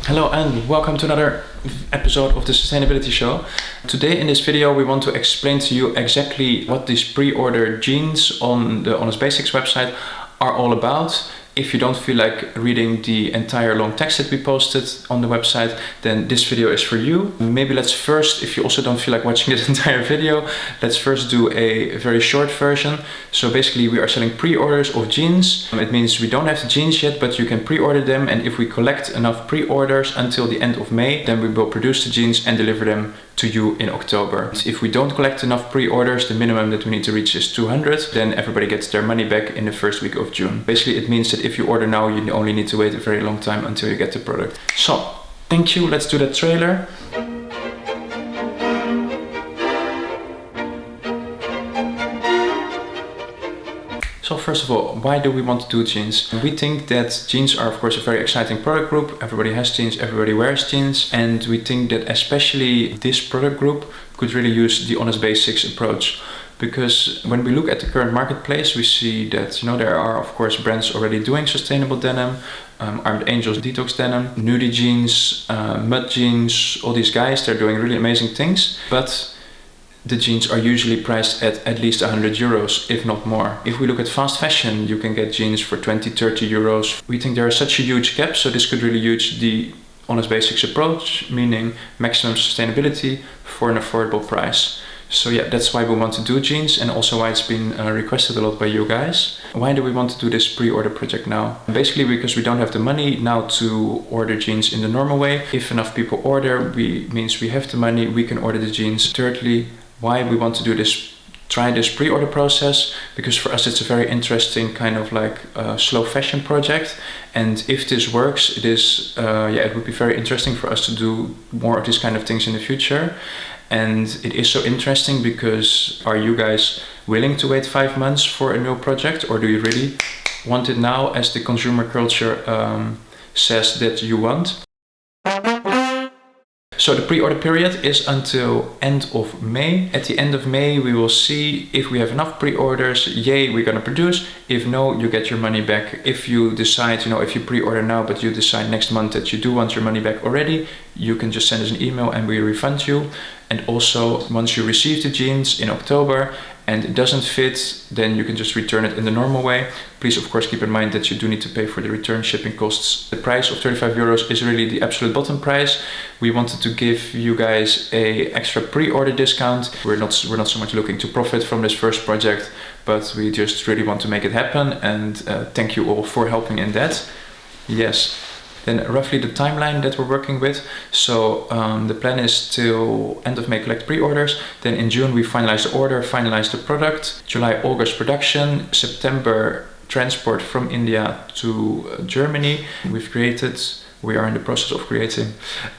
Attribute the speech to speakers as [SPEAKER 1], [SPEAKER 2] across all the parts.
[SPEAKER 1] Hello and welcome to another episode of the Sustainability Show. Today in this video we want to explain to you exactly what these pre-order jeans on the Honest Basics website are all about. If you don't feel like reading the entire long text that we posted on the website, then this video is for you. Maybe let's first, if you also don't feel like watching this entire video, let's first do a very short version. So basically we are selling pre-orders of jeans. It means we don't have the jeans yet, but you can pre-order them. And if we collect enough pre-orders until the end of May, then we will produce the jeans and deliver them to you in October. If we don't collect enough pre-orders, the minimum that we need to reach is 200, then everybody gets their money back in the first week of June. Basically, it means that if you order now, you only need to wait a very long time until you get the product. So, thank you. Let's do that trailer. So first of all, why do we want to do jeans? We think that jeans are of course a very exciting product group. Everybody has jeans, everybody wears jeans. And we think that especially this product group could really use the Honest Basics approach. Because when we look at the current marketplace, we see that there are of course brands already doing sustainable denim, Armed Angels detox denim, nudie jeans, mud jeans, all these guys, they're doing really amazing things. But the jeans are usually priced at least 100 euros, if not more. If we look at fast fashion, you can get jeans for 20, 30 euros. We think there is such a huge gap, so this could really use the Honest Basics approach, meaning maximum sustainability for an affordable price. So yeah, that's why we want to do jeans, and also why it's been requested a lot by you guys. Why do we want to do this pre-order project now? Basically because we don't have the money now to order jeans in the normal way. If enough people order, means we have the money, we can order the jeans. Thirdly, why we want to do this, try this pre-order process, because for us it's a very interesting kind of like slow fashion project, and if this works, it would be very interesting for us to do more of these kind of things in the future. And it is so interesting because are you guys willing to wait 5 months for a new project, or do you really want it now as the consumer culture says that you want? So the pre-order period is until end of May. At the end of May, we will see if we have enough pre-orders. Yay, we're gonna produce. If no, you get your money back. If you decide, if you pre-order now, but you decide next month that you do want your money back already, you can just send us an email and we refund you. And also, once you receive the jeans in October and it doesn't fit, then you can just return it in the normal way. Please, of course, keep in mind that you do need to pay for the return shipping costs. The price of 35 euros is really the absolute bottom price. We wanted to give you guys a extra pre-order discount. We're not so much looking to profit from this first project, but we just really want to make it happen. And thank you all for helping in that. Yes. Then roughly the timeline that we're working with. So the plan is till end of May collect pre-orders. Then in June we finalize the order, finalize the product. July, August production. September transport from India to Germany. We are in the process of creating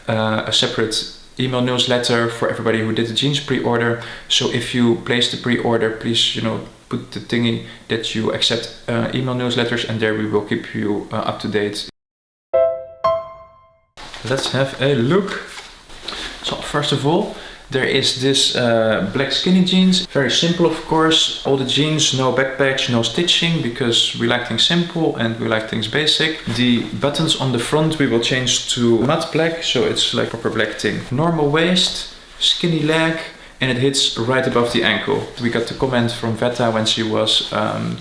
[SPEAKER 1] a separate email newsletter for everybody who did the jeans pre-order. So if you place the pre-order, please put the thingy that you accept email newsletters, and there we will keep you up to date. Let's have a look. So first of all, there is this black skinny jeans. Very simple, of course. All the jeans, no backpatch, no stitching, because we like things simple and we like things basic. The buttons on the front we will change to matte black, so it's like proper black thing. Normal waist, skinny leg, and it hits right above the ankle. We got the comment from Veta when she was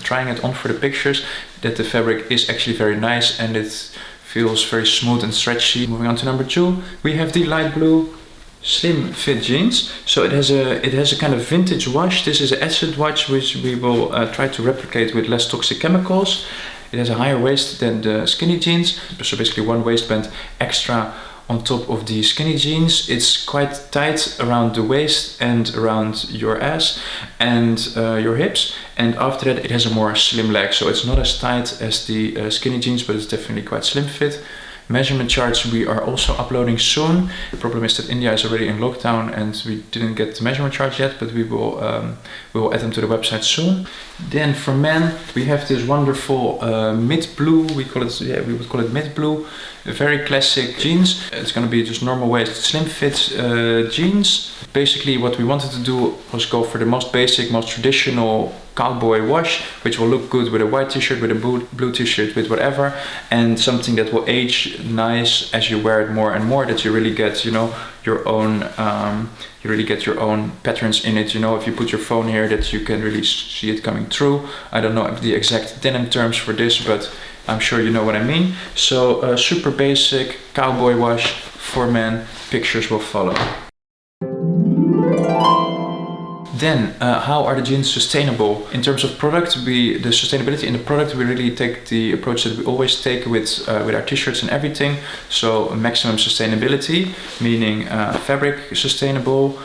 [SPEAKER 1] trying it on for the pictures that the fabric is actually very nice and it feels very smooth and stretchy. Moving on to number 2, we have the light blue slim fit jeans. So it has a kind of vintage wash. This is an acid wash which we will try to replicate with less toxic chemicals. It has a higher waist than the skinny jeans, so basically one waistband extra on top of the skinny jeans. It's quite tight around the waist and around your ass and your hips, and after that it has a more slim leg, so it's not as tight as the skinny jeans, but it's definitely quite slim fit. Measurement charts we are also uploading soon. The problem is that India is already in lockdown and we didn't get the measurement charts yet, but we will add them to the website soon. Then for men we have this wonderful mid blue. We would call it mid blue. A very classic jeans. It's going to be just normal waist, slim fit jeans. Basically what we wanted to do was go for the most basic, most traditional cowboy wash, which will look good with a white t-shirt, with a blue t-shirt, with whatever, and something that will age nice as you wear it more and more, that you really get, you know, your own patterns in it. You know, if you put your phone here, that you can really see it coming through. I don't know the exact denim terms for this, but I'm sure you know what I mean. So super basic cowboy wash for men. Pictures will follow. Then, how are the jeans sustainable? In terms of product, the sustainability in the product, we really take the approach that we always take with our t-shirts and everything. So maximum sustainability, meaning fabric sustainable,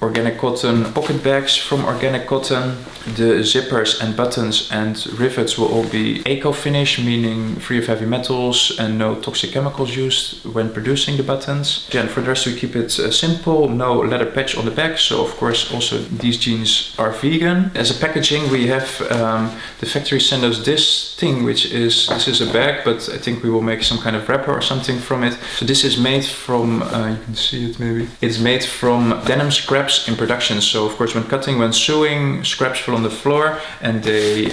[SPEAKER 1] organic cotton, pocket bags from organic cotton. The zippers and buttons and rivets will all be eco-finish, meaning free of heavy metals and no toxic chemicals used when producing the buttons. Yeah, and for the rest we keep it simple, no leather patch on the back. So of course also these jeans are vegan. As a packaging we have, the factory sent us this thing, which is, this is a bag, but I think we will make some kind of wrapper or something from it. So this is made from, you can see it maybe. It's made from denim scraps in production. So of course when cutting, when sewing, scraps fall on the floor, and they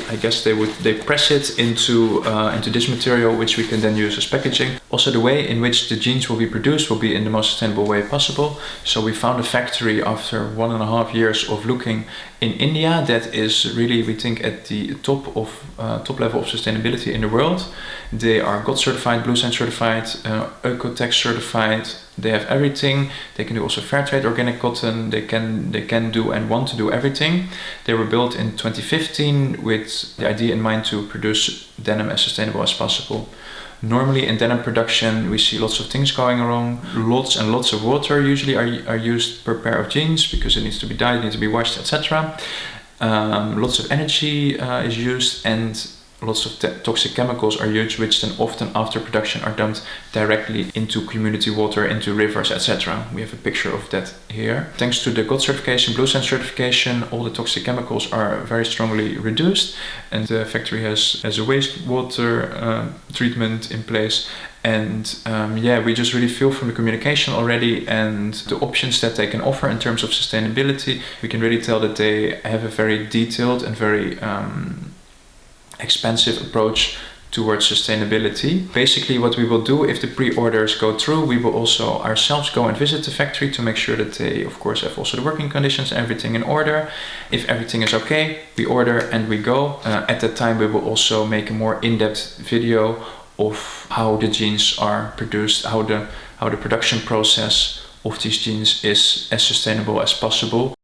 [SPEAKER 1] press it into this material, which we can then use as packaging. Also the way in which the jeans will be produced will be in the most sustainable way possible. So we found a factory after 1.5 years of looking in India that is really, we think, at the top level of sustainability in the world. They are GOTS certified, Bluesign certified, Oeko-Tex certified. They have everything. They can do also fair trade organic cotton. They can do and want to do everything. They were built in 2015 with the idea in mind to produce denim as sustainable as possible. Normally in denim production we see lots of things going wrong. Lots and lots of water usually are used per pair of jeans because it needs to be dyed, needs to be washed, etc. Lots of energy is used, and lots of toxic chemicals are used, which then often after production are dumped directly into community water, into rivers, etc. We have a picture of that here. Thanks to the GOTS certification, Bluesign certification, all the toxic chemicals are very strongly reduced, and the factory has a wastewater treatment in place. And yeah, we just really feel from the communication already and the options that they can offer in terms of sustainability, we can really tell that they have a very detailed and very expensive approach towards sustainability. Basically what we will do, if the pre-orders go through, we will also ourselves go and visit the factory to make sure that they of course have also the working conditions and everything in order. If everything is okay, we order and we go. At that time we will also make a more in-depth video of how the jeans are produced, how the production process of these jeans is as sustainable as possible.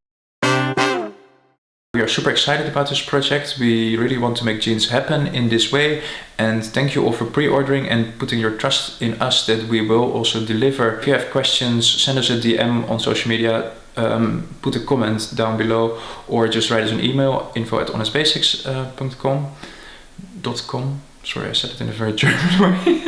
[SPEAKER 1] We are super excited about this project. We really want to make jeans happen in this way, and thank you all for pre-ordering and putting your trust in us that we will also deliver. If you have questions, send us a DM on social media, put a comment down below, or just write us an email, info@honestbasics.com. Sorry, I said it in a very German way.